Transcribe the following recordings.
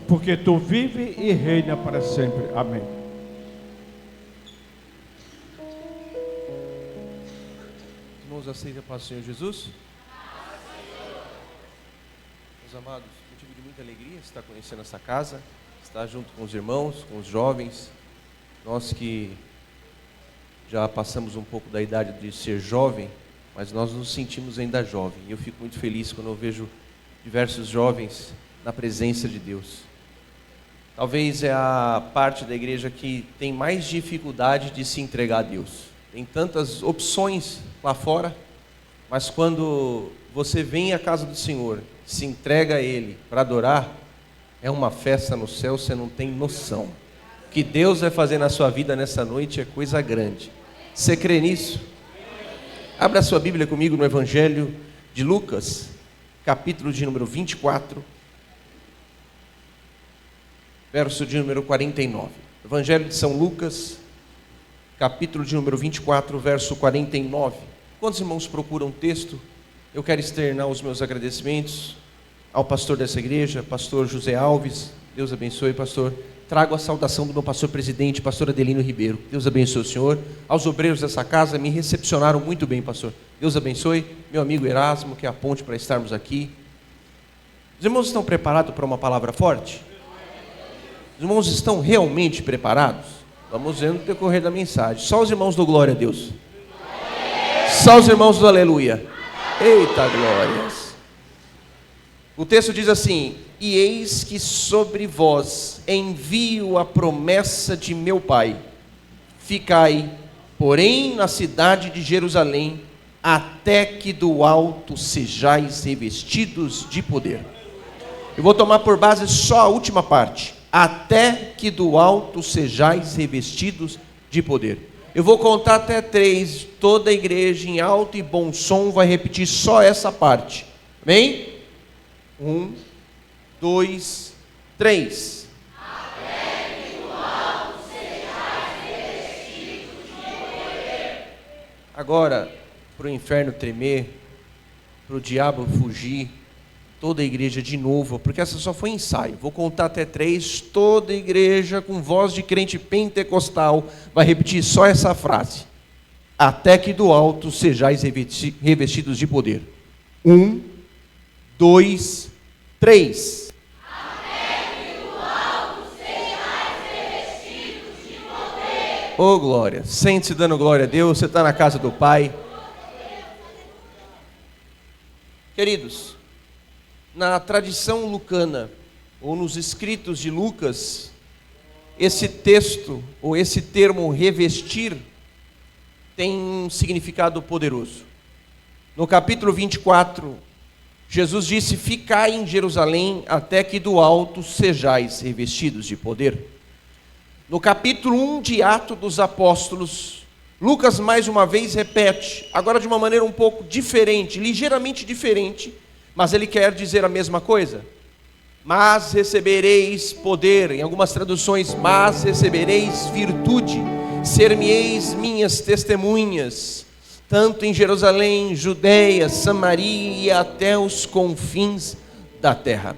porque tu vive e reina para sempre. Amém. Irmãos, aceita para o Senhor Jesus? Meus amados, motivo de muita alegria estar conhecendo essa casa, estar junto com os irmãos, com os jovens, nós que já passamos um pouco da idade de ser jovem, mas nós nos sentimos ainda jovem, e eu fico muito feliz quando eu vejo diversos jovens na presença de Deus. Talvez é a parte da igreja que tem mais dificuldade de se entregar a Deus. Tem tantas opções lá fora, mas quando você vem à casa do Senhor, se entrega a Ele para adorar, é uma festa no céu, você não tem noção. O que Deus vai fazer na sua vida nessa noite é coisa grande. Você crê nisso? Abra a sua Bíblia comigo no Evangelho de Lucas, capítulo de número 24, verso de número 49. Evangelho de São Lucas, capítulo de número 24, verso 49. Quantos irmãos procuram texto? Eu quero externar os meus agradecimentos ao pastor dessa igreja, pastor José Alves. Deus abençoe, pastor. Trago a saudação do meu pastor presidente, pastor Adelino Ribeiro. Deus abençoe o senhor. Aos obreiros dessa casa, me recepcionaram muito bem, pastor. Deus abençoe. Meu amigo Erasmo, que é a ponte para estarmos aqui. Os irmãos estão preparados para uma palavra forte? Os irmãos estão realmente preparados? Vamos ver no decorrer da mensagem. Só os irmãos do glória a Deus. Só os irmãos do aleluia. Eita glórias. O texto diz assim: e eis que sobre vós envio a promessa de meu Pai. Ficai, porém, na cidade de Jerusalém, até que do alto sejais revestidos de poder. Eu vou tomar por base só a última parte. Até que do alto sejais revestidos de poder. Eu vou contar até 3, toda a igreja em alto e bom som vai repetir só essa parte. Amém? 1, 2, 3. Até que do alto sejais revestidos de poder. Agora, para o inferno tremer, para o diabo fugir, toda a igreja de novo, porque essa só foi ensaio. Vou contar até 3, toda a igreja com voz de crente pentecostal vai repetir só essa frase. Até que do alto sejais revestidos de poder. 1, 2, 3. Até que do alto sejais revestidos de poder. Ô glória, sente-se dando glória a Deus, você está na casa do Pai. Queridos, na tradição lucana, ou nos escritos de Lucas, esse texto, ou esse termo revestir, tem um significado poderoso. No capítulo 24, Jesus disse: ficai em Jerusalém até que do alto sejais revestidos de poder. No capítulo 1 de Atos dos Apóstolos, Lucas mais uma vez repete, agora de uma maneira um pouco diferente, ligeiramente diferente, mas ele quer dizer a mesma coisa. Mas recebereis poder, em algumas traduções, mas recebereis virtude, ser-me-eis minhas testemunhas, tanto em Jerusalém, Judeia, Samaria e até os confins da terra.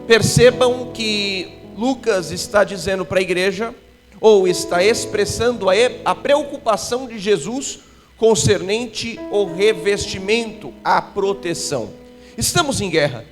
Percebam que Lucas está dizendo para a igreja, ou está expressando a preocupação de Jesus concernente ao revestimento, à proteção. Estamos em guerra.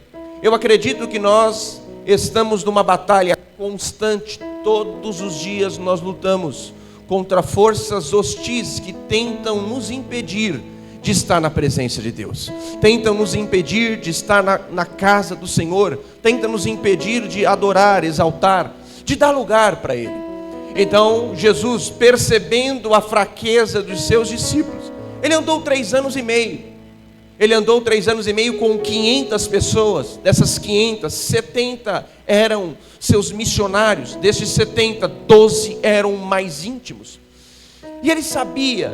Eu acredito que nós estamos numa batalha constante. Todos os dias nós lutamos contra forças hostis que tentam nos impedir de estar na presença de Deus. Tentam nos impedir de estar na casa do Senhor. Tentam nos impedir de adorar, exaltar, de dar lugar para Ele. Então Jesus, percebendo a fraqueza dos seus discípulos, Ele andou 3 anos e meio. Ele andou 3 anos e meio com 500 pessoas. Dessas 500, 70 eram seus missionários. Desses 70, 12 eram mais íntimos. E ele sabia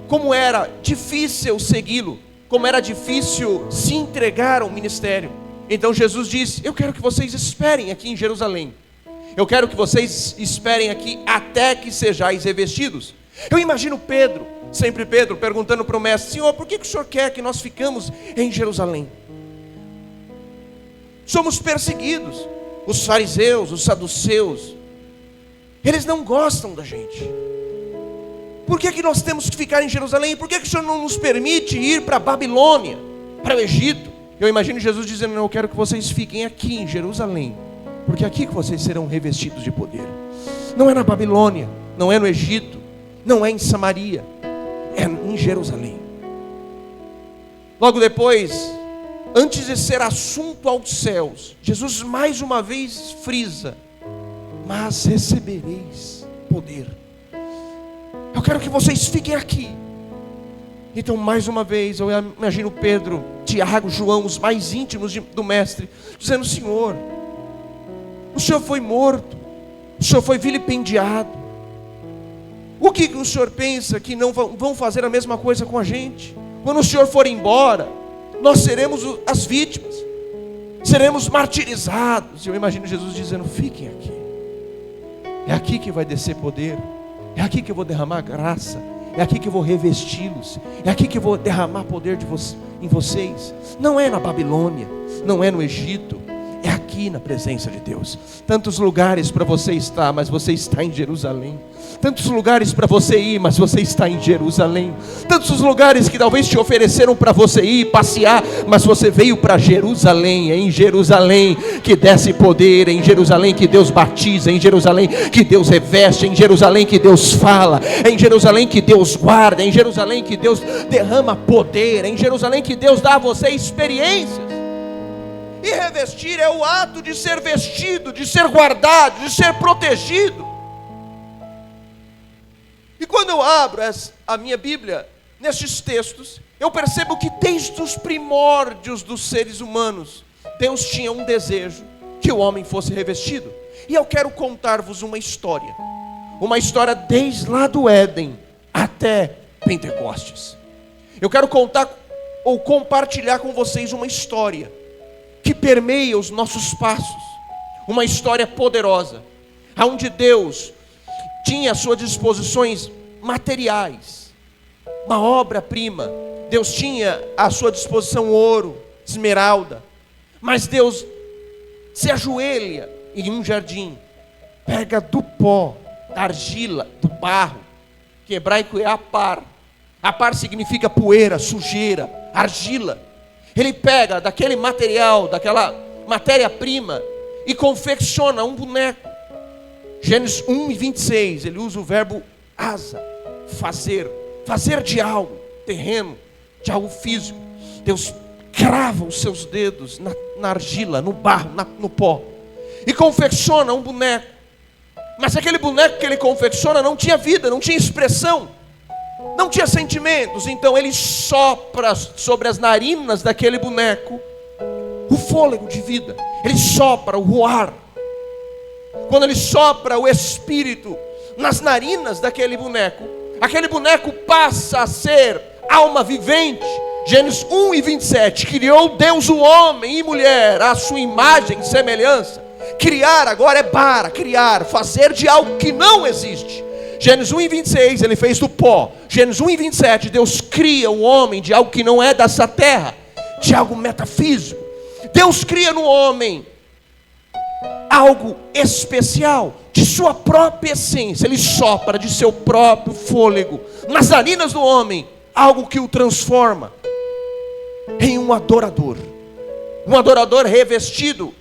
como era difícil segui-lo, como era difícil se entregar ao ministério. Então Jesus disse: eu quero que vocês esperem aqui em Jerusalém. Eu quero que vocês esperem aqui até que sejais revestidos. Eu imagino Pedro, sempre Pedro, perguntando para o mestre: Senhor, por que o Senhor quer que nós ficamos em Jerusalém? Somos perseguidos. os fariseus, os saduceus, eles não gostam da gente. Por que nós temos que ficar em Jerusalém? Por que o Senhor não nos permite ir para a Babilônia, para o Egito? Eu imagino Jesus dizendo: não, eu quero que vocês fiquem aqui em Jerusalém, porque é aqui que vocês serão revestidos de poder. Não é na Babilônia, não é no Egito, não é em Samaria, é em Jerusalém. Logo depois, antes de ser assunto aos céus, Jesus mais uma vez frisa: mas recebereis poder. Eu quero que vocês fiquem aqui. Então, mais uma vez, eu imagino Pedro, Tiago, João, os mais íntimos do mestre, dizendo: Senhor, o Senhor foi morto, o Senhor foi vilipendiado. O que o Senhor pensa que não vão fazer a mesma coisa com a gente? Quando o Senhor for embora, nós seremos as vítimas, seremos martirizados. Eu imagino Jesus dizendo: fiquem aqui. É aqui que vai descer poder, é aqui que eu vou derramar graça, é aqui que eu vou revesti-los, é aqui que eu vou derramar poder em vocês. Não é na Babilônia, não é no Egito, é aqui na presença de Deus. Tantos lugares para você estar, mas você está em Jerusalém. Tantos lugares para você ir, mas você está em Jerusalém. Tantos lugares que talvez te ofereceram para você ir passear, mas você veio para Jerusalém. É em Jerusalém que desce poder, é em Jerusalém que Deus batiza, é em Jerusalém que Deus reveste, é em Jerusalém que Deus fala, é em Jerusalém que Deus guarda, é em Jerusalém que Deus derrama poder, é em Jerusalém que Deus dá a você experiências. E revestir é o ato de ser vestido, de ser guardado, de ser protegido. E quando eu abro a minha Bíblia, nestes textos, eu percebo que desde os primórdios dos seres humanos, Deus tinha um desejo que o homem fosse revestido. E eu quero contar-vos uma história desde lá do Éden até Pentecostes. Eu quero contar ou compartilhar com vocês uma história que permeia os nossos passos, uma história poderosa, onde Deus tinha às suas disposições materiais, uma obra-prima. Deus tinha à sua disposição ouro, esmeralda, mas Deus se ajoelha em um jardim, pega do pó, da argila, do barro, que em hebraico é apar. Apar significa poeira, sujeira, argila. Ele pega daquele material, daquela matéria-prima, e confecciona um boneco. Gênesis 1:26, ele usa o verbo asa, fazer de algo terreno, de algo físico. Deus crava os seus dedos na argila, no barro, no pó, e confecciona um boneco. Mas aquele boneco que ele confecciona não tinha vida, não tinha expressão, não tinha sentimentos. Então ele sopra sobre as narinas daquele boneco o fôlego de vida. Ele sopra o ar. Quando ele sopra o espírito nas narinas daquele boneco, aquele boneco passa a ser alma vivente. Gênesis 1:27, criou Deus o homem e mulher à sua imagem e semelhança. Criar agora é para criar, fazer de algo que não existe. Gênesis 1:26, ele fez do pó. Gênesis 1:27, Deus cria o homem de algo que não é dessa terra, de algo metafísico. Deus cria no homem algo especial, de sua própria essência. Ele sopra de seu próprio fôlego nas narinas do homem, algo que o transforma em um adorador revestido.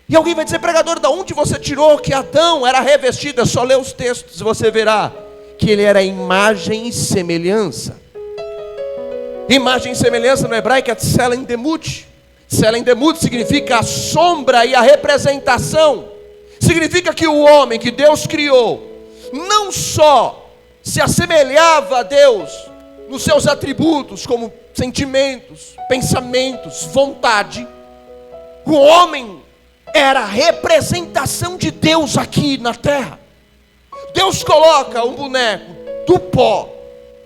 E alguém vai dizer: pregador, de onde você tirou que Adão era revestido? É só ler os textos, você verá que ele era imagem e semelhança. Imagem e semelhança no hebraico é tselem demut. Tselem demut significa a sombra e a representação. Significa que o homem que Deus criou não só se assemelhava a Deus nos seus atributos, como sentimentos, pensamentos, vontade. O homem era a representação de Deus aqui na terra. Deus coloca um boneco do pó,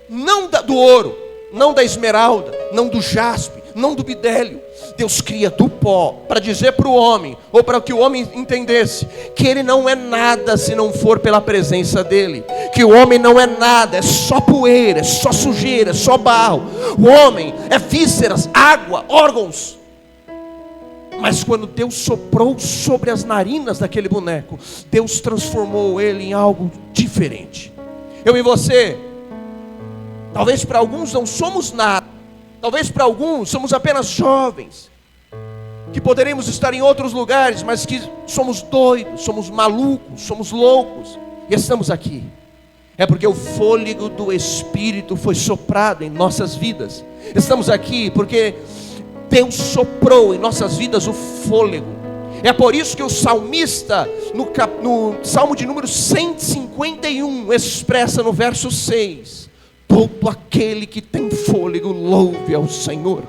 não do ouro, não da esmeralda, não do jaspe, não do bidélio. Deus cria do pó para dizer para o homem, ou para que o homem entendesse, que ele não é nada se não for pela presença dele. Que o homem não é nada, é só poeira, é só sujeira, é só barro. O homem é vísceras, água, órgãos. Mas quando Deus soprou sobre as narinas daquele boneco, Deus transformou ele em algo diferente. Eu e você, talvez para alguns não somos nada, talvez para alguns somos apenas jovens, que poderíamos estar em outros lugares, mas que somos doidos, somos malucos, somos loucos, e estamos aqui. É porque o fôlego do Espírito foi soprado em nossas vidas. Estamos aqui porque Deus soprou em nossas vidas o fôlego. É por isso que o salmista, no Salmo de número 151, expressa no verso 6: todo aquele que tem fôlego, louve ao Senhor.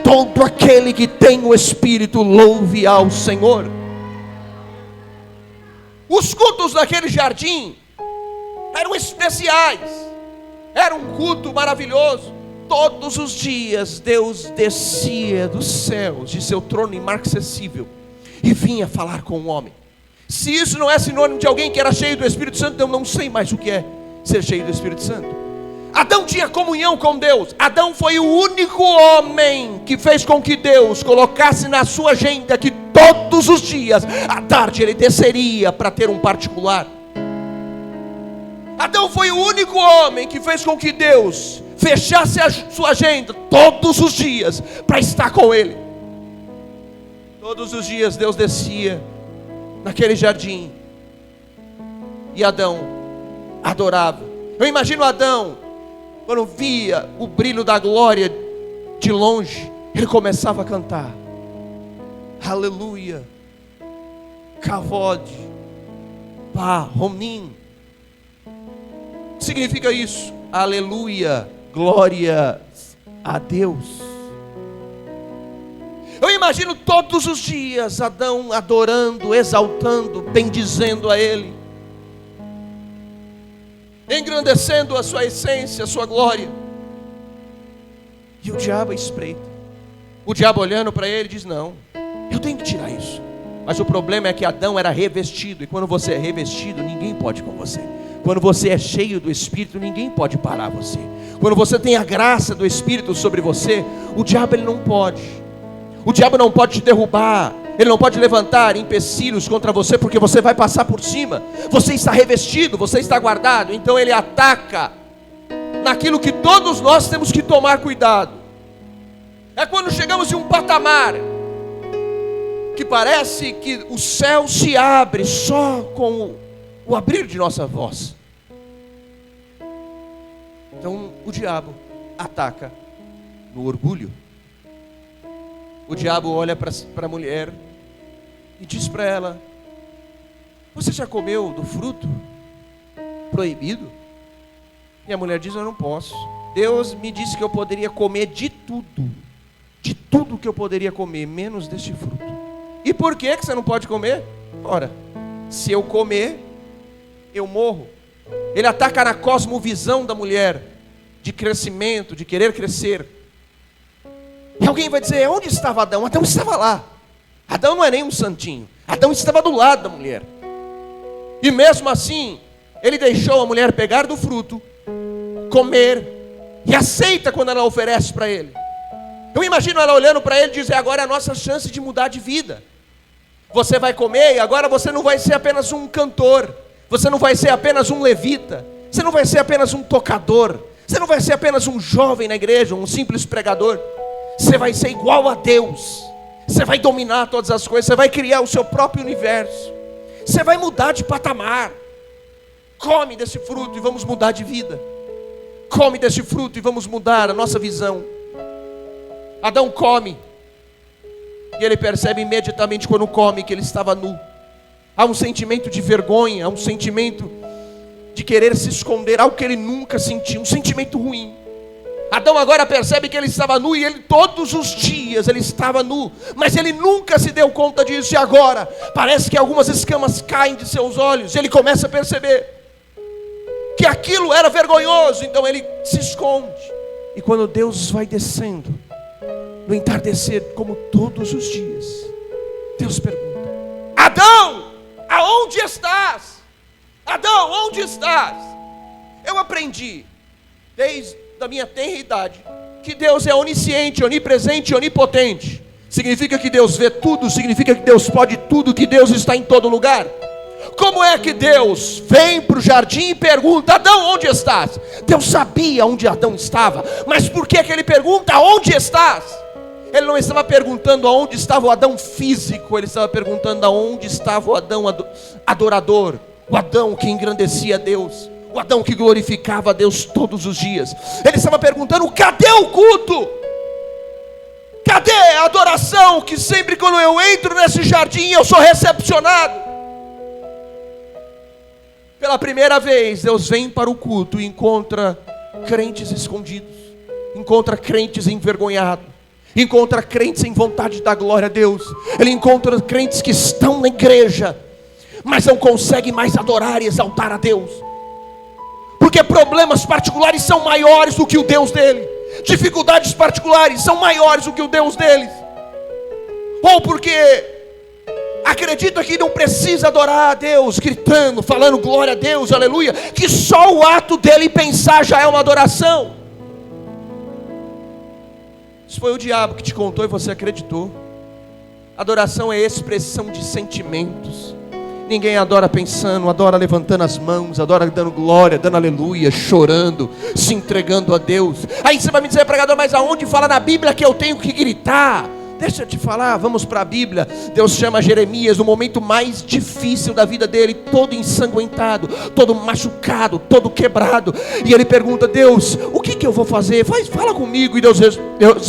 Todo aquele que tem o Espírito, louve ao Senhor. Os cultos daquele jardim eram especiais, era um culto maravilhoso. Todos os dias Deus descia dos céus, de seu trono inacessível, e vinha falar com o homem. Se isso não é sinônimo de alguém que era cheio do Espírito Santo, eu não sei mais o que é ser cheio do Espírito Santo. Adão tinha comunhão com Deus. Adão foi o único homem que fez com que Deus colocasse na sua agenda que todos os dias, à tarde, ele desceria para ter um particular. Adão foi o único homem que fez com que Deus fechasse a sua agenda todos os dias para estar com ele. Todos os dias Deus descia naquele jardim e Adão adorava. Eu imagino Adão, quando via o brilho da glória de longe, ele começava a cantar: aleluia, kavod, pá, romim. O que significa isso? Aleluia, glória a Deus. Eu imagino todos os dias Adão adorando, exaltando, bendizendo a Ele, engrandecendo a sua essência, a sua glória. E o diabo espreita. O diabo olhando para ele diz: não, eu tenho que tirar isso. Mas o problema é que Adão era revestido, e quando você é revestido, ninguém pode com você. Quando você é cheio do Espírito, ninguém pode parar você. Quando você tem a graça do Espírito sobre você, o diabo ele não pode. O diabo não pode te derrubar. Ele não pode levantar empecilhos contra você, porque você vai passar por cima. Você está revestido, você está guardado. Então ele ataca naquilo que todos nós temos que tomar cuidado. É quando chegamos em um patamar que parece que o céu se abre só com o abrir de nossa voz. Então o diabo ataca no orgulho. O diabo olha para a mulher e diz para ela: você já comeu do fruto proibido? E a mulher diz: eu não posso. Deus me disse que eu poderia comer de tudo que eu poderia comer, menos deste fruto. E por que você não pode comer? Ora, se eu comer, eu morro. Ele ataca na cosmovisão da mulher, de crescimento, de querer crescer. E alguém vai dizer: onde estava Adão? Adão estava lá. Adão não é nem um santinho. Adão estava do lado da mulher. E mesmo assim, ele deixou a mulher pegar do fruto, comer, e aceita quando ela oferece para ele. Eu imagino ela olhando para ele e dizer: agora é a nossa chance de mudar de vida. Você vai comer e agora você não vai ser apenas um cantor. Você não vai ser apenas um levita. Você não vai ser apenas um tocador. Você não vai ser apenas um jovem na igreja, um simples pregador. Você vai ser igual a Deus. Você vai dominar todas as coisas. Você vai criar o seu próprio universo. Você vai mudar de patamar. Come desse fruto e vamos mudar de vida. Come desse fruto e vamos mudar a nossa visão. Adão come. E ele percebe imediatamente quando come que ele estava nu. Há um sentimento de vergonha, há um sentimento de querer se esconder, algo que ele nunca sentiu, um sentimento ruim. Adão agora percebe que ele estava nu, e ele todos os dias ele estava nu, mas ele nunca se deu conta disso. E agora parece que algumas escamas caem de seus olhos, e ele começa a perceber que aquilo era vergonhoso. Então ele se esconde. E quando Deus vai descendo no entardecer, como todos os dias, Deus pergunta: Adão, aonde estás? Adão, onde estás? Eu aprendi desde a minha tenra idade que Deus é onisciente, onipresente e onipotente. significa que Deus vê tudo, significa que Deus pode tudo, que Deus está em todo lugar. Como é que Deus vem para o jardim e pergunta: Adão, onde estás? Deus sabia onde Adão estava, mas por que ele pergunta: onde estás? Ele não estava perguntando aonde estava o Adão físico, ele estava perguntando aonde estava o Adão adorador, o Adão que engrandecia a Deus, o Adão que glorificava a Deus todos os dias. Ele estava perguntando: cadê o culto? Cadê a adoração que sempre quando eu entro nesse jardim eu sou recepcionado? Pela primeira vez, Deus vem para o culto e encontra crentes escondidos, encontra crentes envergonhados, encontra crentes em vontade da glória a Deus. Ele encontra crentes que estão na igreja, mas não conseguem mais adorar e exaltar a Deus, porque problemas particulares são maiores do que o Deus dele, dificuldades particulares são maiores do que o Deus deles, ou porque acredita que não precisa adorar a Deus, gritando, falando glória a Deus, aleluia, que só o ato dele pensar já é uma adoração. Isso foi o diabo que te contou e você acreditou. Adoração é expressão de sentimentos. Ninguém adora pensando, adora levantando as mãos, adora dando glória, dando aleluia, chorando, se entregando a Deus. Aí você vai me dizer: pregador, mas aonde fala na Bíblia que eu tenho que gritar? Deixa eu te falar, vamos para a Bíblia. Deus chama Jeremias no momento mais difícil da vida dele, todo ensanguentado, todo machucado, todo quebrado. E ele pergunta: Deus, o que eu vou fazer? Fala comigo. E Deus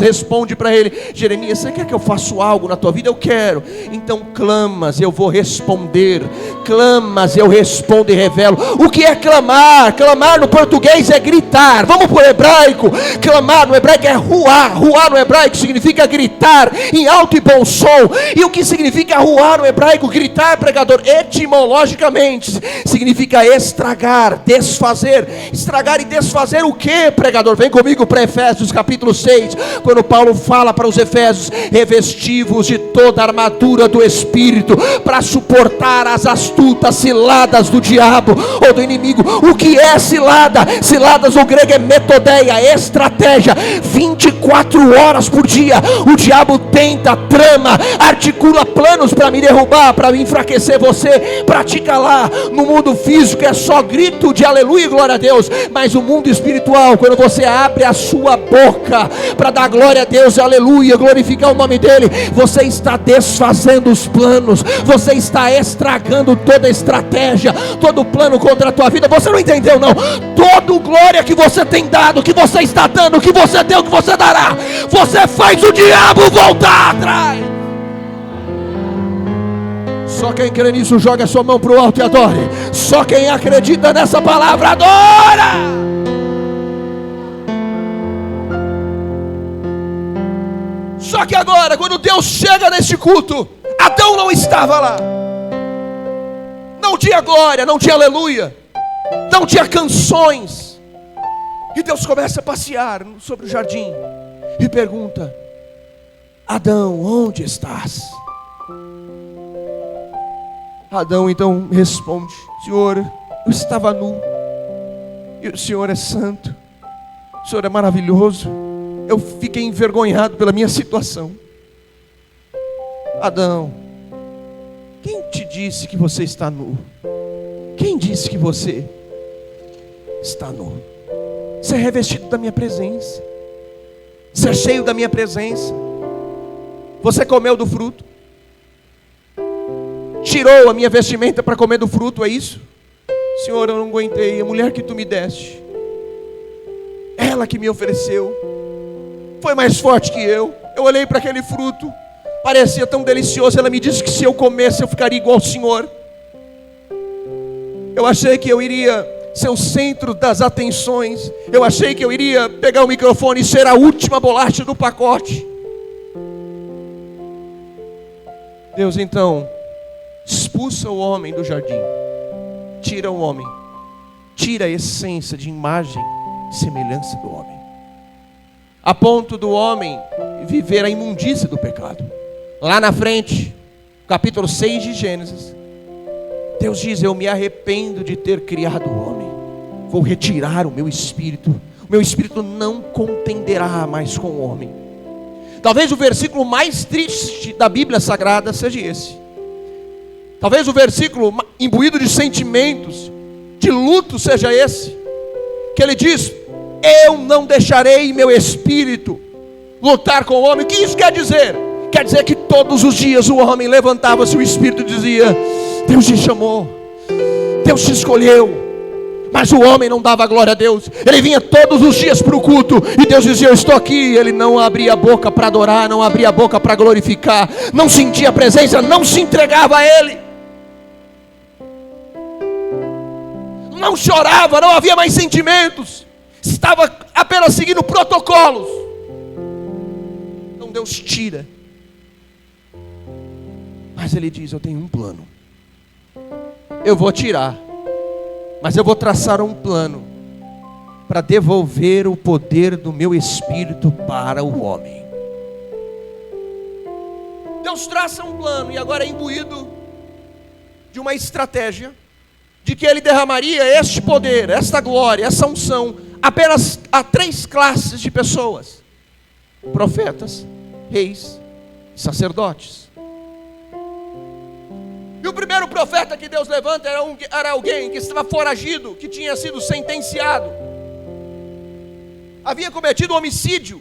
responde para ele: Jeremias, você quer que eu faça algo na tua vida? Eu quero. Então clamas, eu vou responder. Clamas, eu respondo e revelo. O que é clamar? Clamar no português é gritar. Vamos para o hebraico. Clamar no hebraico é ruar. Ruar no hebraico significa gritar em alto e bom som. E o que significa ruar no hebraico? Gritar, pregador, etimologicamente significa estragar, desfazer. Estragar e desfazer o que, pregador? Vem comigo para Efésios capítulo 6, quando Paulo fala para os Efésios: revestivos de toda a armadura do Espírito, para suportar as astutas ciladas do diabo ou do inimigo. O que é cilada? Ciladas no grego é metodeia, estratégia. 24 horas por dia o diabo tenta, trama, articula planos para me derrubar, para me enfraquecer você. Pratica lá. No mundo físico é só grito de aleluia e glória a Deus, mas o mundo espiritual, quando você abre a sua boca para dar glória a Deus, aleluia, glorificar o nome dele, você está desfazendo os planos, você está estragando toda a estratégia, todo o plano contra a tua vida. Você não entendeu não? Toda glória que você tem dado, que você está dando, que você deu, que você dará, você faz o diabo voltar atrás. Só quem crê nisso joga a sua mão para o alto e adore. Só quem acredita nessa palavra adora. Só que agora, quando Deus chega neste culto, Adão não estava lá. Não tinha glória, não tinha aleluia, não tinha canções. E Deus começa a passear sobre o jardim e pergunta: Adão, onde estás? Adão então responde: Senhor, eu estava nu, e o Senhor é santo, o Senhor é maravilhoso, eu fiquei envergonhado pela minha situação. Adão, quem te disse que você está nu? Quem disse que você está nu? Você é revestido da minha presença, você é cheio da minha presença. Você comeu do fruto, tirou a minha vestimenta para comer do fruto, é isso? Senhor, eu não aguentei, a mulher que tu me deste, ela que me ofereceu, foi mais forte que eu olhei para aquele fruto, parecia tão delicioso, ela me disse que se eu comesse eu ficaria igual ao Senhor. Eu achei que eu iria ser o centro das atenções, eu achei que eu iria pegar o microfone e ser a última bolacha do pacote. Deus então expulsa o homem do jardim, tira o homem, tira a essência de imagem e semelhança do homem, a ponto do homem viver a imundícia do pecado. Lá na frente, capítulo 6 de Gênesis, Deus diz: eu me arrependo de ter criado o homem, vou retirar o meu espírito não contenderá mais com o homem, Talvez o versículo mais triste da Bíblia Sagrada seja esse. Talvez o versículo imbuído de sentimentos, de luto, seja esse. Que ele diz: eu não deixarei meu espírito lutar com o homem. O que isso quer dizer? Quer dizer que todos os dias o homem levantava-se, o espírito dizia: Deus te chamou, Deus te escolheu. Mas o homem não dava glória a Deus. Ele vinha todos os dias para o culto e Deus dizia: eu estou aqui. Ele não abria a boca para adorar, não abria a boca para glorificar, não sentia a presença, não se entregava a Ele, não chorava, não havia mais sentimentos, estava apenas seguindo protocolos. Então Deus tira, mas Ele diz: eu tenho um plano. Eu vou tirar, mas eu vou traçar um plano para devolver o poder do meu espírito para o homem. Deus traça um plano e agora é imbuído de uma estratégia de que Ele derramaria este poder, esta glória, essa unção apenas a 3 classes de pessoas: profetas, reis, sacerdotes. E o primeiro profeta que Deus levanta era alguém que estava foragido, que tinha sido sentenciado, havia cometido homicídio.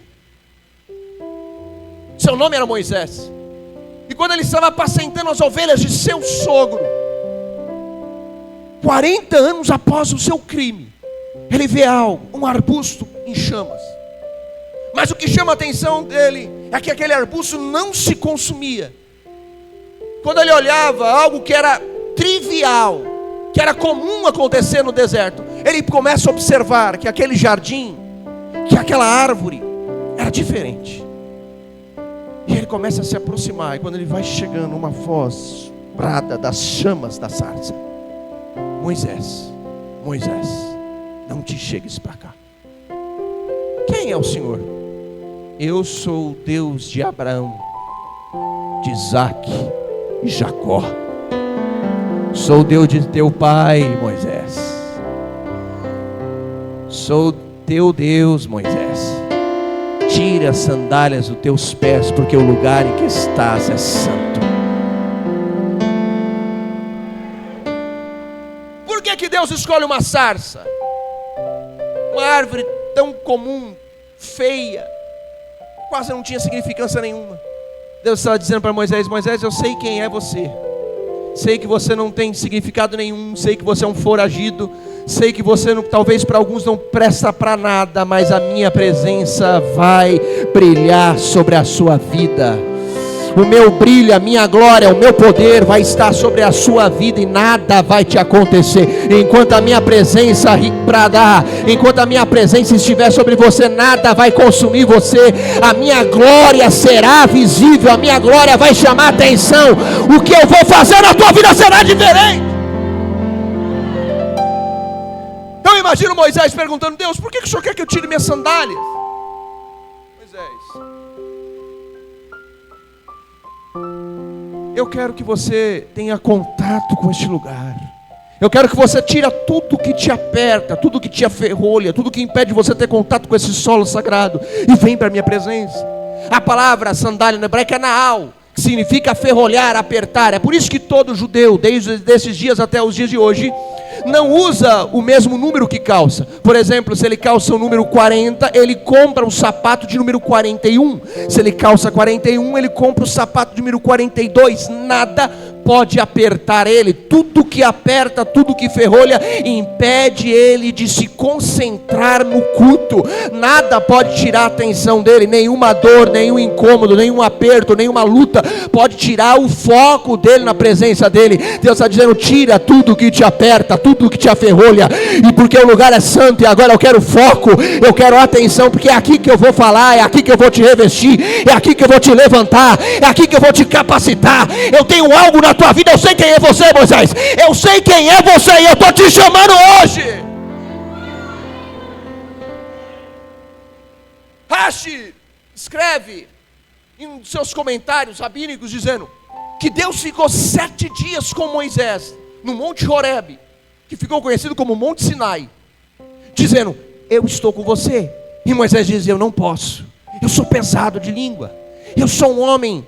Seu nome era Moisés. E quando ele estava apacentando as ovelhas de seu sogro, 40 anos após o seu crime, ele vê algo, um arbusto em chamas. Mas o que chama a atenção dele é que aquele arbusto não se consumia. Quando ele olhava algo que era trivial, que era comum acontecer no deserto, ele começa a observar que aquele jardim, que aquela árvore era diferente. E ele começa a se aproximar, e quando ele vai chegando, uma voz brada das chamas da sarça: Moisés, Moisés, não te chegues para cá. Quem é o Senhor? Eu sou o Deus de Abraão, de Isaque e Jacó. Sou o Deus de teu pai, Moisés. Sou teu Deus, Moisés. Tira as sandálias dos teus pés, porque o lugar em que estás é santo. Por que Deus escolhe uma sarça? Uma árvore tão comum, feia, quase não tinha significância nenhuma. Deus estava dizendo para Moisés: Moisés, eu sei quem é você. Sei que você não tem significado nenhum. Sei que você é um foragido. Sei que você talvez para alguns não presta para nada, mas a minha presença vai brilhar sobre a sua vida. O meu brilho, a minha glória, o meu poder vai estar sobre a sua vida e nada vai te acontecer. Enquanto a minha presença bradar, enquanto a minha presença estiver sobre você, nada vai consumir você. A minha glória será visível, a minha glória vai chamar atenção. O que eu vou fazer na tua vida será diferente. Então imagino Moisés perguntando: Deus, por que o Senhor quer que eu tire minhas sandálias? Moisés, eu quero que você tenha contato com este lugar. Eu quero que você tire tudo que te aperta, tudo que te aferrolha, tudo que impede você ter contato com esse solo sagrado, e vem para a minha presença. A palavra sandália no hebraico é naal, que significa aferrolhar, apertar. É por isso que todo judeu, desde esses dias até os dias de hoje, não usa o mesmo número que calça. Por exemplo, se ele calça o número 40, ele compra um sapato de número 41. Se ele calça 41, ele compra o sapato de número 42. Nada pode apertar ele. Tudo que aperta, tudo que ferrolha, impede ele de se concentrar no culto. Nada pode tirar a atenção dele. Nenhuma dor, nenhum incômodo, nenhum aperto, nenhuma luta pode tirar o foco dele na presença dele. Deus está dizendo: tira tudo que te aperta, tudo que te aferrolha. E porque o lugar é santo, e agora eu quero foco, eu quero atenção, porque é aqui que eu vou falar, é aqui que eu vou te revestir, é aqui que eu vou te levantar, é aqui que eu vou te capacitar. Eu tenho algo na tua vida. Eu sei quem é você, Moisés. Eu sei quem é você e eu estou te chamando hoje. Rashi escreve em um dos seus comentários rabínicos dizendo que Deus ficou 7 dias com Moisés no Monte Horebe, que ficou conhecido como Monte Sinai, dizendo: eu estou com você. E Moisés diz: eu não posso, eu sou pesado de língua, Eu sou um homem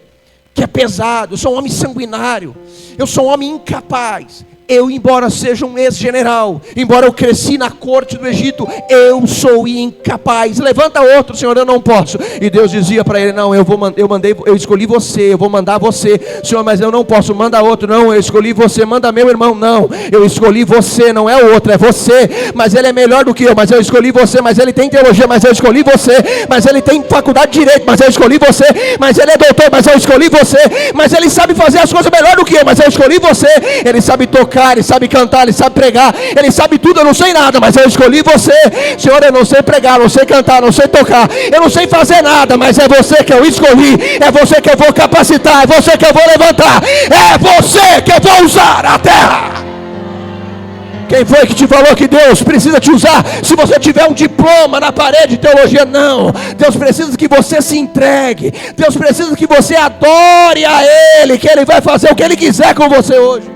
que é pesado, eu sou um homem sanguinário, eu sou um homem incapaz. Eu, embora seja um ex-general, embora eu cresci na corte do Egito, eu sou incapaz. Levanta outro, Senhor, eu não posso. E Deus dizia para ele: não, eu escolhi você, eu vou mandar você. Senhor, mas eu não posso, manda outro. Não, eu escolhi você, manda meu irmão. Não, eu escolhi você, não é o outro, é você. Mas ele é melhor do que eu, mas eu escolhi você. Mas ele tem teologia, mas eu escolhi você. Mas ele tem faculdade de direito, mas eu escolhi você. Mas ele é doutor, mas eu escolhi você. Mas ele sabe fazer as coisas melhor do que eu, mas eu escolhi você. Ele sabe tocar, ele sabe cantar, ele sabe pregar, ele sabe tudo, eu não sei nada, mas eu escolhi você. Senhor, eu não sei pregar, não sei cantar, não sei tocar, eu não sei fazer nada, mas é você que eu escolhi, é você que eu vou capacitar, é você que eu vou levantar, é você que eu vou usar a terra. Quem foi que te falou que Deus precisa te usar se você tiver um diploma na parede de teologia? Não. Deus precisa que você se entregue. Deus precisa que você adore a Ele, que Ele vai fazer o que Ele quiser com você hoje.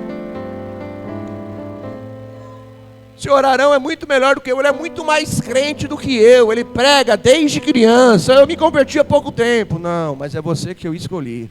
O senhor Arão é muito melhor do que eu, ele é muito mais crente do que eu, ele prega desde criança, eu me converti há pouco tempo. Não, mas é você que eu escolhi.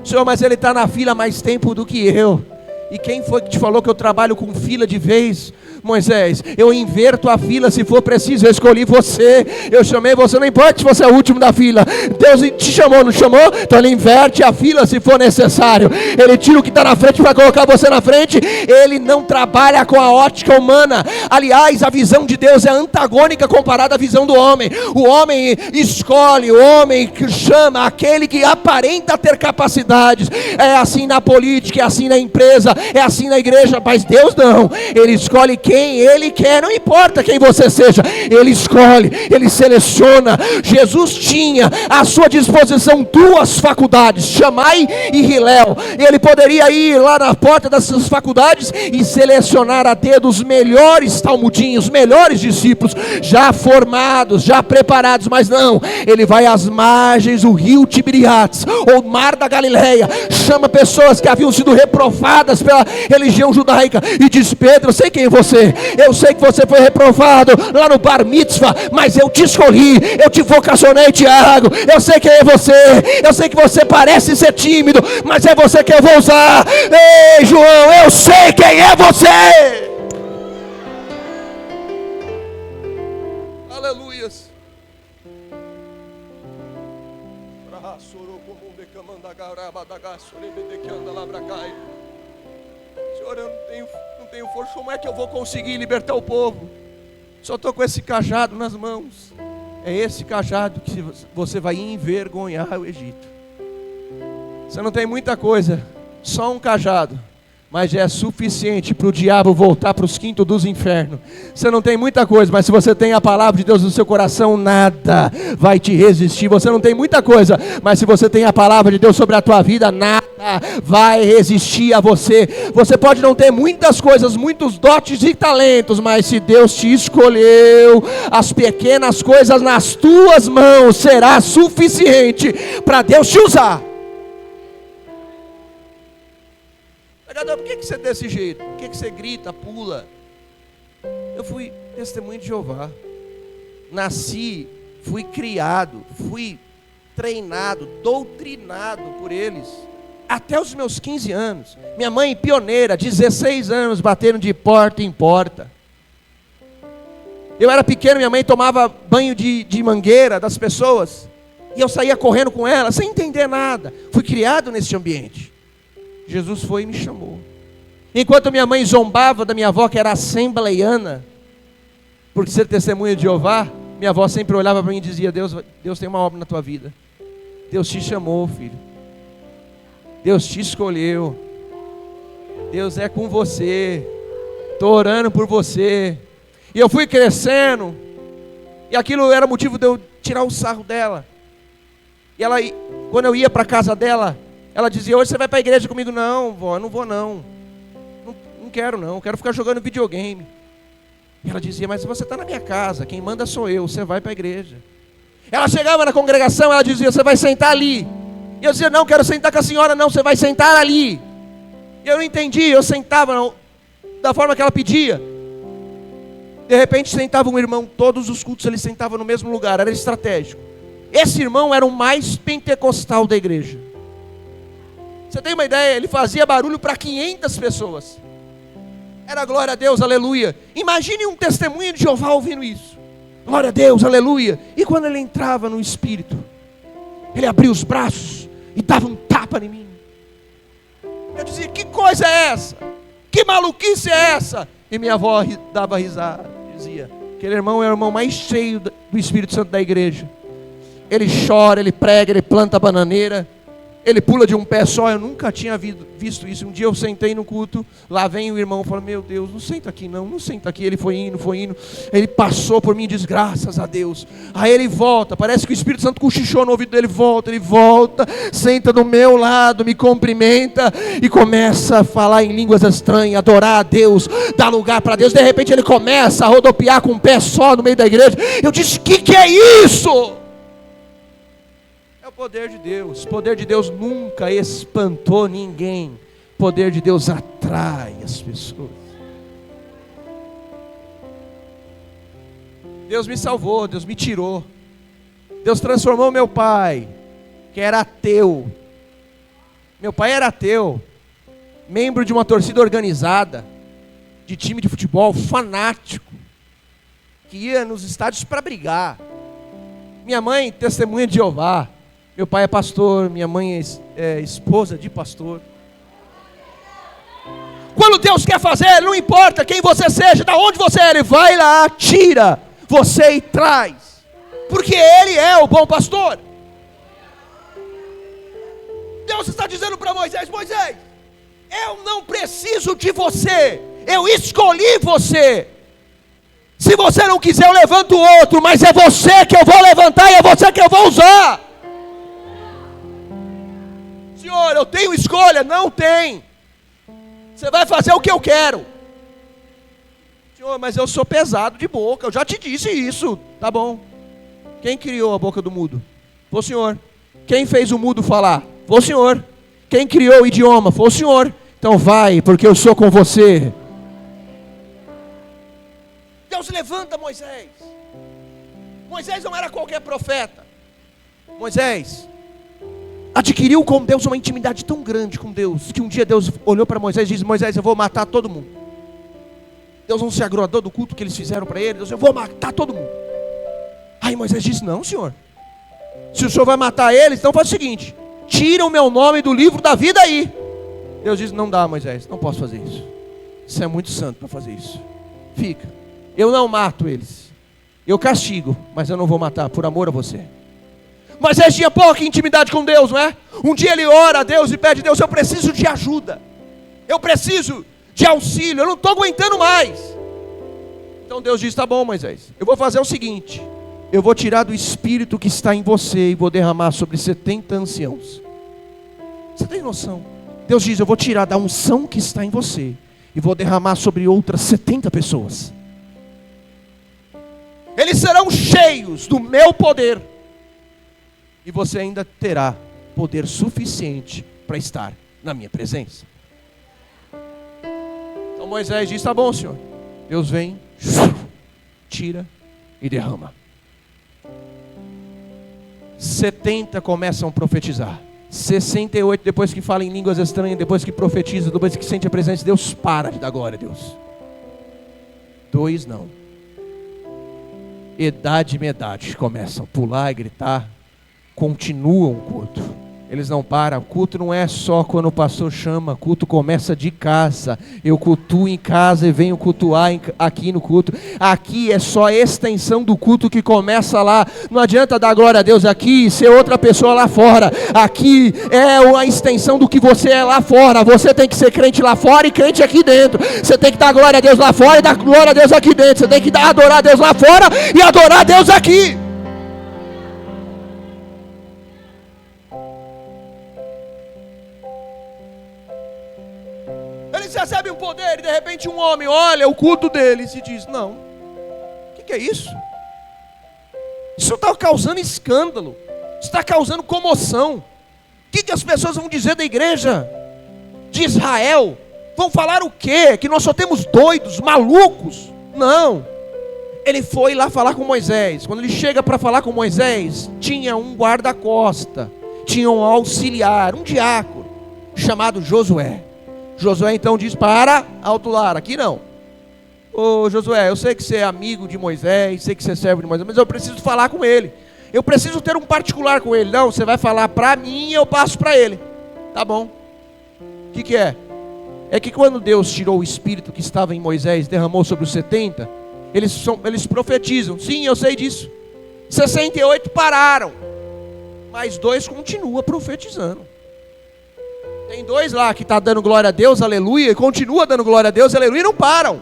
Senhor, mas ele está na fila há mais tempo do que eu. E quem foi que te falou que eu trabalho com fila de vez? Moisés, eu inverto a fila se for preciso, eu escolhi você, eu chamei você, não importa se você é o último da fila, Deus te chamou, não chamou? Então ele inverte a fila se for necessário, ele tira o que está na frente para colocar você na frente, ele não trabalha com a ótica humana. Aliás, a visão de Deus é antagônica comparada à visão do homem. O homem escolhe, o homem que chama aquele que aparenta ter capacidades. É assim na política, é assim na empresa, é assim na igreja, mas Deus não, ele escolhe quem Ele quer, não importa quem você seja, Ele escolhe, Ele seleciona. Jesus tinha à sua disposição duas faculdades, Chamai e Hilel. Ele poderia ir lá na porta dessas faculdades e selecionar a dedo os melhores talmudinhos, os melhores discípulos, já formados, já preparados, mas não, ele vai às margens do rio Tiberiades, ou mar da Galileia, chama pessoas que haviam sido reprovadas pela religião judaica e diz: Pedro, eu sei quem é você, eu sei que você foi reprovado lá no bar mitzvah, mas eu te escolhi, eu te vocacionei, Tiago, eu sei quem é você, eu sei que você parece ser tímido, mas é você que eu vou usar. Ei, João, eu sei quem é você. Aleluias. Senhor, eu não tenho força, como é que eu vou conseguir libertar o povo? Só estou com esse cajado nas mãos. É esse cajado que você vai envergonhar o Egito. Você não tem muita coisa, só um cajado, mas já é suficiente para o diabo voltar para os quintos dos infernos. Você não tem muita coisa, mas se você tem a palavra de Deus no seu coração, nada vai te resistir. Você não tem muita coisa, mas se você tem a palavra de Deus sobre a tua vida, nada vai resistir a você. Você pode não ter muitas coisas, muitos dotes e talentos, mas se Deus te escolheu, as pequenas coisas nas tuas mãos será suficiente para Deus te usar. Por que você é desse jeito? Por que você grita, pula? Eu fui testemunho de Jeová. Nasci, fui criado, fui treinado, doutrinado por eles. Até os meus 15 anos. Minha mãe pioneira, 16 anos, batendo de porta em porta. Eu era pequeno, minha mãe tomava banho de mangueira das pessoas. E eu saía correndo com ela, sem entender nada. Fui criado nesse ambiente. Jesus foi e me chamou. Enquanto minha mãe zombava da minha avó, que era assembleiana, por ser testemunha de Jeová, minha avó sempre olhava para mim e dizia: Deus tem uma obra na tua vida. Deus te chamou, filho. Deus te escolheu. Deus é com você. Estou orando por você. E eu fui crescendo, e aquilo era motivo de eu tirar o sarro dela. E ela, quando eu ia para a casa dela, ela dizia: hoje você vai para a igreja comigo? Não, vó, eu não vou não. Não quero não, eu quero ficar jogando videogame. E ela dizia: mas você está na minha casa, quem manda sou eu, você vai para a igreja. Ela chegava na congregação, ela dizia: você vai sentar ali. E eu dizia: não, quero sentar com a senhora. Não, você vai sentar ali. E eu não entendi, eu sentava da forma que ela pedia. De repente sentava um irmão, todos os cultos ele sentava no mesmo lugar, era estratégico. Esse irmão era o mais pentecostal da igreja. Você tem uma ideia? Ele fazia barulho para 500 pessoas. Era glória a Deus, aleluia. Imagine um testemunho de Jeová ouvindo isso. Glória a Deus, aleluia. E quando ele entrava no Espírito, ele abria os braços e dava um tapa em mim. Eu dizia, que coisa é essa? Que maluquice é essa? E minha avó dava risada, dizia, aquele irmão é o irmão mais cheio do Espírito Santo da igreja. Ele chora, ele prega, ele planta bananeira, ele pula de um pé só. Eu nunca tinha visto isso. Um dia eu sentei no culto, lá vem o irmão e fala, meu Deus, não senta aqui não senta aqui. Ele foi indo, ele passou por mim e diz, graças a Deus. Aí ele volta, parece que o Espírito Santo cochichou no ouvido dele, ele volta, senta do meu lado, me cumprimenta e começa a falar em línguas estranhas, adorar a Deus, dar lugar para Deus. De repente ele começa a rodopiar com um pé só no meio da igreja. Eu disse, que é isso? Poder de Deus. Poder de Deus nunca espantou ninguém. Poder de Deus atrai as pessoas. Deus me salvou, Deus me tirou. Deus transformou meu pai, que era ateu. Meu pai era ateu, membro de uma torcida organizada, de time de futebol, fanático, que ia nos estádios para brigar. Minha mãe, testemunha de Jeová. Meu pai é pastor, minha mãe é esposa de pastor. Quando Deus quer fazer, não importa quem você seja, de onde você é, Ele vai lá, tira você e traz. Porque Ele é o bom pastor. Deus está dizendo para Moisés, Moisés, eu não preciso de você, eu escolhi você. Se você não quiser, eu levanto outro, mas é você que eu vou levantar e é você que eu vou usar. Senhor, eu tenho escolha? Não tem. Você vai fazer o que eu quero. Senhor, mas eu sou pesado de boca, eu já te disse isso. Tá bom. Quem criou a boca do mudo? Foi o Senhor. Quem fez o mudo falar? Foi o Senhor. Quem criou o idioma? Foi o Senhor. Então vai, porque eu sou com você. Deus levanta Moisés. Moisés não era qualquer profeta. Moisés adquiriu com Deus uma intimidade tão grande com Deus, que um dia Deus olhou para Moisés e disse, Moisés, eu vou matar todo mundo. Deus não se agradou do culto que eles fizeram para ele. Deus disse, eu vou matar todo mundo. Aí Moisés disse, não, Senhor, se o Senhor vai matar eles, então faz o seguinte, tira o meu nome do livro da vida aí. Deus disse, não dá, Moisés, não posso fazer isso. Você é muito santo para fazer isso. Fica, eu não mato eles, eu castigo, mas eu não vou matar, por amor a você. Moisés tinha pouca intimidade com Deus, não é? Um dia ele ora a Deus e pede, Deus, eu preciso de ajuda, eu preciso de auxílio, eu não estou aguentando mais. Então Deus diz, tá bom, Moisés, eu vou fazer o seguinte, eu vou tirar do espírito que está em você e vou derramar sobre 70 anciãos. Você tem noção? Deus diz, eu vou tirar da unção que está em você e vou derramar sobre outras 70 pessoas. Eles serão cheios do meu poder. E você ainda terá poder suficiente para estar na minha presença. Então Moisés diz, tá bom, Senhor. Deus vem, tira e derrama. 70 começam a profetizar. 68, depois que fala em línguas estranhas, depois que profetiza, depois que sente a presença de Deus, para de dar glória a Deus. 2 não. Edade e medade começam a pular e gritar. Continuam o culto. Eles não param. O culto não é só quando o pastor chama. O culto começa de casa. Eu cultuo em casa e venho cultuar aqui no culto. Aqui é só a extensão do culto que começa lá. Não adianta dar glória a Deus aqui e ser outra pessoa lá fora. Aqui é a extensão do que você é lá fora. Você tem que ser crente lá fora e crente aqui dentro. Você tem que dar glória a Deus lá fora e dar glória a Deus aqui dentro. Você tem que adorar a Deus lá fora e adorar a Deus aqui. Eles recebem um poder e de repente um homem olha o culto deles e diz, não, o que é isso? Isso está causando escândalo, está causando comoção. O que as pessoas vão dizer da igreja de Israel? Vão falar o quê? Que nós só temos doidos, malucos? Não, ele foi lá falar com Moisés. Quando ele chega para falar com Moisés, tinha um guarda-costa, tinha um auxiliar, um diácono, chamado Josué. Josué então diz: para, alto lá, aqui não. Ô Josué, eu sei que você é amigo de Moisés, sei que você é servo de Moisés, mas eu preciso falar com ele. Eu preciso ter um particular com ele. Não, você vai falar para mim e eu passo para ele. Tá bom. O que é? É que quando Deus tirou o espírito que estava em Moisés, derramou sobre os 70, eles profetizam. Sim, eu sei disso. 68 pararam, mas 2 continuam profetizando. Tem 2 lá que está dando glória a Deus, aleluia, e continua dando glória a Deus, aleluia, e não param.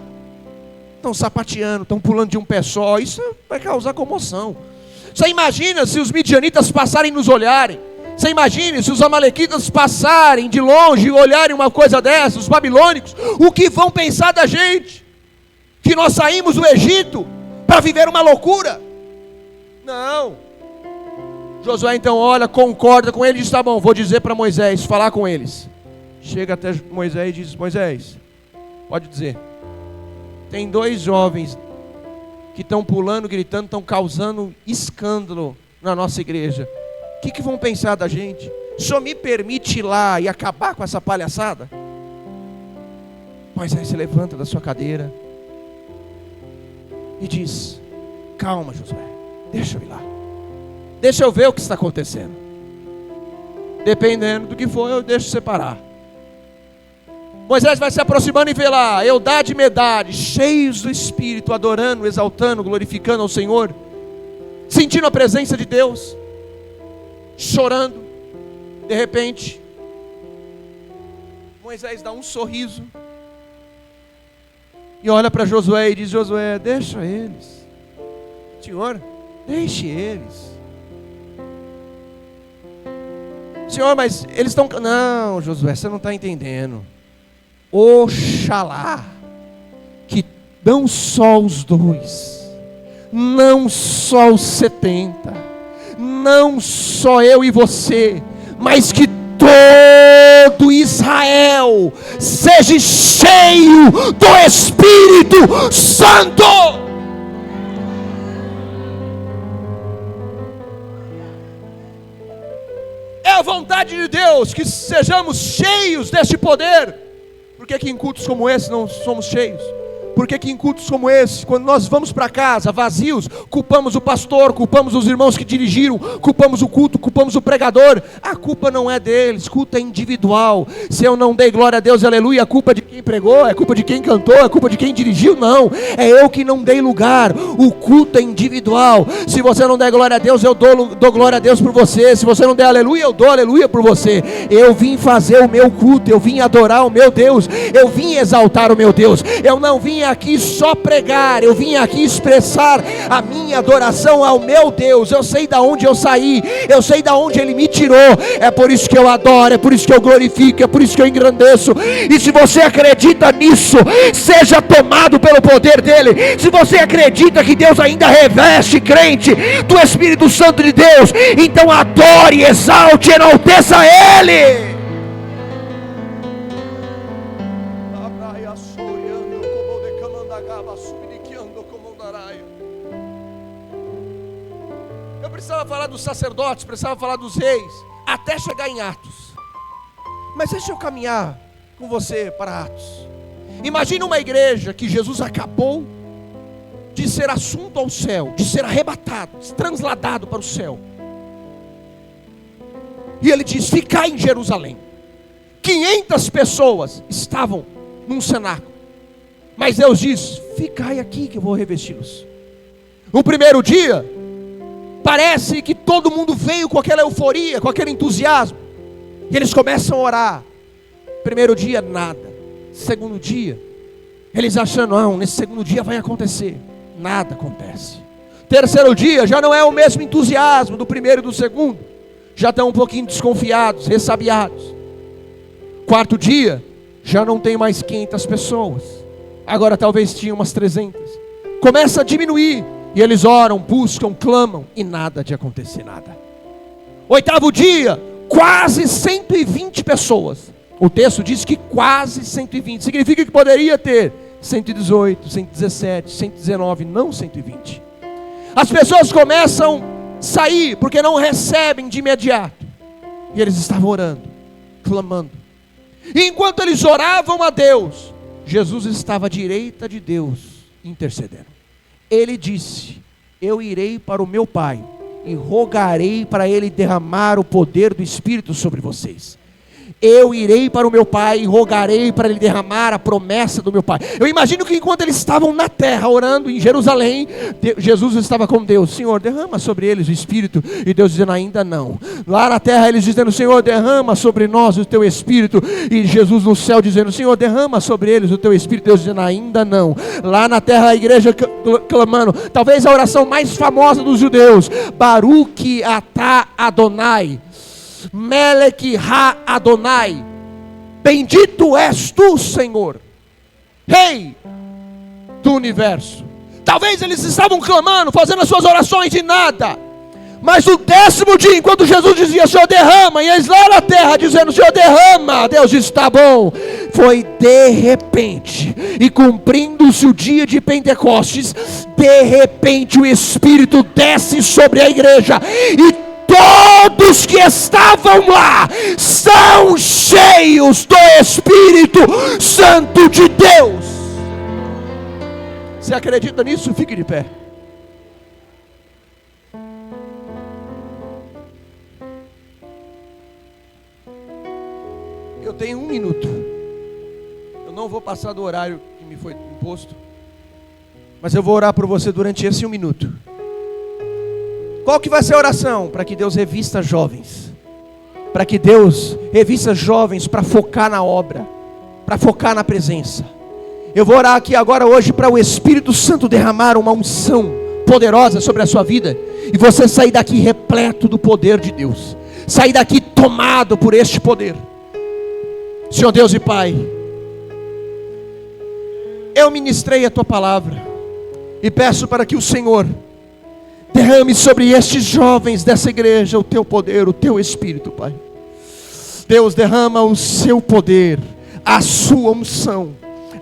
Estão sapateando, estão pulando de um pé só. Isso vai causar comoção. Você imagina se os midianitas passarem e nos olharem? Você imagina se os amalequitas passarem de longe e olharem uma coisa dessa, os babilônicos, o que vão pensar da gente? Que nós saímos do Egito para viver uma loucura? Não. Josué então olha, concorda com ele e diz: tá bom, vou dizer para Moisés, falar com eles. Chega até Moisés e diz: Moisés, pode dizer. Tem 2 jovens que estão pulando, gritando, estão causando escândalo na nossa igreja. O que vão pensar da gente? O senhor me permite ir lá e acabar com essa palhaçada? Moisés se levanta da sua cadeira e diz: calma, Josué, deixa eu ir lá, deixa eu ver o que está acontecendo. Dependendo do que for, eu deixo separar. Moisés vai se aproximando e vê lá Eldade e Medade, cheios do Espírito, adorando, exaltando, glorificando ao Senhor, sentindo a presença de Deus, chorando. De repente, Moisés dá um sorriso e olha para Josué e diz: Josué, deixa eles, Senhor, deixe eles. Senhor, mas eles estão... Não, Josué, você não está entendendo. Oxalá que não só os 2, não só os 70, não só eu e você, mas que todo Israel seja cheio do Espírito Santo. É a vontade de Deus que sejamos cheios deste poder. Por que em cultos como esse não somos cheios? Por que em cultos como esse, quando nós vamos para casa vazios, culpamos o pastor, culpamos os irmãos que dirigiram, culpamos o culto, culpamos o pregador? A culpa não é deles, culto é individual. Se eu não dei glória a Deus, aleluia, a culpa é de quem pregou, é culpa de quem cantou, é culpa de quem dirigiu? Não, é eu que não dei lugar. O culto é individual. Se você não der glória a Deus, eu dou glória a Deus por você. Se você não der aleluia, eu dou aleluia por você. Eu vim fazer o meu culto, eu vim adorar o meu Deus, eu vim exaltar o meu Deus. Eu não vim aqui só pregar, eu vim aqui expressar a minha adoração ao meu Deus. Eu sei da onde eu saí, eu sei da onde Ele me tirou. É por isso que eu adoro, é por isso que eu glorifico, é por isso que eu engrandeço. E se você acredita nisso, seja tomado pelo poder dEle. Se você acredita que Deus ainda reveste crente do Espírito Santo de Deus, então adore, exalte, enalteça Ele. Eu precisava falar dos sacerdotes, precisava falar dos reis, até chegar em Atos. Mas deixa eu caminhar com você para Atos. Imagina uma igreja que Jesus acabou de ser assunto ao céu, de ser arrebatado, transladado para o céu. E ele diz: ficai em Jerusalém. 500 pessoas estavam num cenáculo, mas Deus diz: ficai aqui que eu vou revesti-los. No primeiro dia, parece que todo mundo veio com aquela euforia, com aquele entusiasmo, e eles começam a orar. Primeiro dia, nada. Segundo dia, eles achando: não, nesse segundo dia vai acontecer. Nada acontece. Terceiro dia, já não é o mesmo entusiasmo do primeiro e do segundo. Já estão um pouquinho desconfiados, ressabiados. Quarto dia, já não tem mais 500 pessoas. Agora talvez tinha umas 300. Começa a diminuir. E eles oram, buscam, clamam, e nada de acontecer nada. Oitavo dia, quase 120 pessoas. O texto diz que quase 120. Significa que poderia ter 118, 117, 119, não 120. As pessoas começam a sair porque não recebem de imediato. E eles estavam orando, clamando. E enquanto eles oravam a Deus, Jesus estava à direita de Deus, intercedendo. Ele disse: eu irei para o meu Pai e rogarei para Ele derramar o poder do Espírito sobre vocês. Eu irei para o meu Pai e rogarei para Ele derramar a promessa do meu Pai. Eu imagino que enquanto eles estavam na terra orando em Jerusalém, Jesus estava com Deus: Senhor, derrama sobre eles o Espírito. E Deus dizendo: ainda não. Lá na terra eles dizendo: Senhor, derrama sobre nós o teu Espírito. E Jesus no céu dizendo: Senhor, derrama sobre eles o teu Espírito. Deus dizendo: ainda não. Lá na terra a igreja clamando, talvez a oração mais famosa dos judeus: Baruch atah Adonai, Melech ha-Adonai, bendito és tu, Senhor, Rei do universo. Talvez eles estavam clamando, fazendo as suas orações e nada. Mas no 10º dia, enquanto Jesus dizia: Senhor, derrama, e eles lá na terra dizendo: Senhor, derrama, Deus disse: está bom. Foi de repente, e cumprindo-se o dia de Pentecostes, de repente o Espírito desce sobre a igreja, e todos que estavam lá são cheios do Espírito Santo de Deus. Você acredita nisso? Fique de pé. Eu tenho 1 minuto. Eu não vou passar do horário que me foi imposto, mas eu vou orar por você durante esse 1 minuto. Qual que vai ser a oração? Para que Deus revista jovens. Para que Deus revista jovens para focar na obra, para focar na presença. Eu vou orar aqui agora hoje para o Espírito Santo derramar uma unção poderosa sobre a sua vida, e você sair daqui repleto do poder de Deus. Sair daqui tomado por este poder. Senhor Deus e Pai, eu ministrei a Tua palavra e peço para que o Senhor derrame sobre estes jovens dessa igreja o Teu poder, o Teu Espírito, Pai. Deus, derrama o Seu poder, a Sua unção,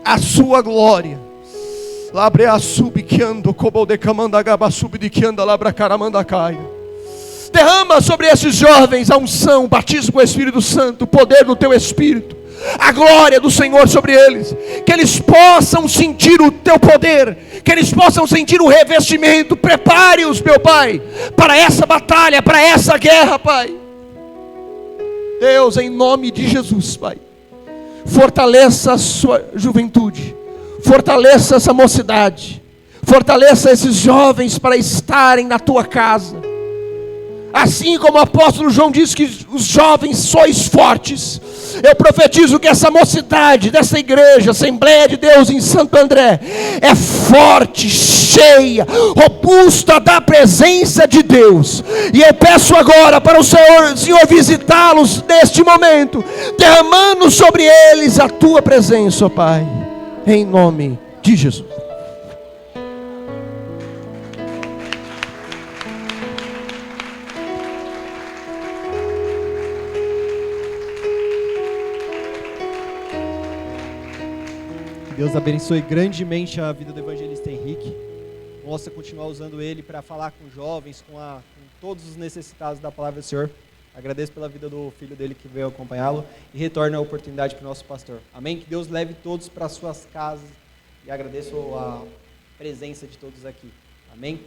a Sua glória. Derrama sobre esses jovens a unção, o batismo com o Espírito Santo, o poder do Teu Espírito, a glória do Senhor sobre eles, que eles possam sentir o Teu poder, que eles possam sentir o revestimento. Prepare-os, meu Pai, para essa batalha, para essa guerra, Pai. Deus, em nome de Jesus, Pai, fortaleça a sua juventude, fortaleça essa mocidade, fortaleça esses jovens para estarem na Tua casa. Assim como o apóstolo João diz que os jovens sois fortes, eu profetizo que essa mocidade dessa igreja, Assembleia de Deus em Santo André, é forte, cheia, robusta da presença de Deus. E eu peço agora para o Senhor visitá-los neste momento, derramando sobre eles a Tua presença, ó Pai, em nome de Jesus. Deus abençoe grandemente a vida do evangelista Henrique. Possa continuar usando ele para falar com jovens, com todos os necessitados da palavra do Senhor. Agradeço pela vida do filho dele que veio acompanhá-lo e retorne a oportunidade para o nosso pastor. Amém? Que Deus leve todos para suas casas, e agradeço a presença de todos aqui. Amém?